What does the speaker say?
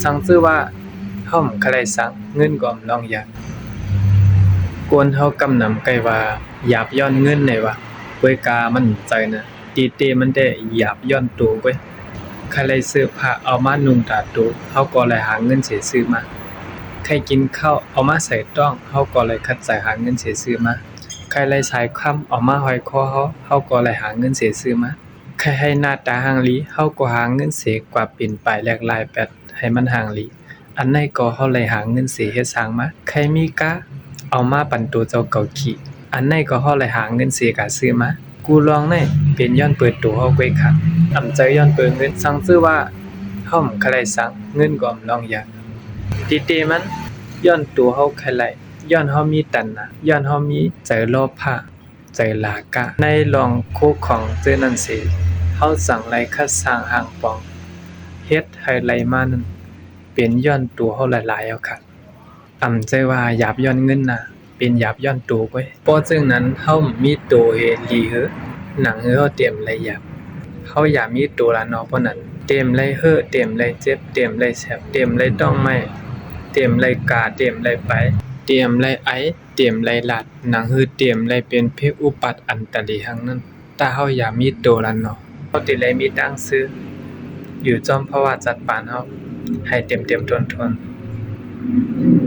สังซื่อว่าเฮาใครสังเงินก็ลองอยากกวนเฮากำนำไกว่าหยาบย้อนเงินได้ว่าเวยกามันใจนะตีเตมันได้หยาบย้อนตัวเว้ยใครเลยซื้อผ้าเอามานุ่งตาตัวเฮาก็เลยหาเงินเสียซื้อมาใครกินข้าวเอามาใส่ต้องเฮาก็เลยคัดสรรหาเงินเสียซื้อมาใครเลยสายค้ำเอามาห้อยคอเฮาก็เลยหาเงินเสียซื้อมาใครให้หน้าตาห่างหลีเฮาก็หาเงินเสียกว่าปิ่นปลายแลกลายแปดให้มันห่างหลีอันไหนก็เฮาเลยหาเงินเสียเฮ็ดสร้างมาใครมีกะเอามาปั่นตัวเจ้าเก่าขี้อันไหนก็เฮาเลยหาเงินเสียกะซื้อมากูลองได้เป็นย้อนเปิดตัวเฮาไว้ค่ะอำใจย้อนเปิดเงินสังซื่อว่าเฮาใครสังเงินก็ลองอยากติเตมันย้อนตัวเฮาใครไหลย้อนเฮามีตัณหาย้อนเฮามีใจโลภะใจลากะในลองโคของเจอนั่นสิเฮาสั่งไหลคัดสร้างหางปองเฮ็ดให้ไหลมานั้นเป็นย้อนตัวเฮาหลายๆเอาค่ะอำใจว่าหยาบย้อนเงินน่ะเป็นหยาบย้อนตัวเว้ยเพราะจึงนั้นเฮามีตัวเฮดลีเฮอหนังเฮาเตรียมไหลหยาบเฮาอยากมีตัวละเนาะเพราะนั้นเต็มไหลเฮอเต็มไหลเจ็บเต็มไหลแสบเต็มไหลต้องไม้เต็มไหลกาเต็มไหลไปเตรียมไหลไอเตรียมไหลหลัดหนังฮือเตรียมไหลเป็นเพศอุปัฏอันตริหังนั้นถ้าเฮาอยากมีตัวละเนาะเฮาติไหลมีตังซื้ออยู่จอมเพราะว่าจัดปานเฮาให้เต็มๆทนๆ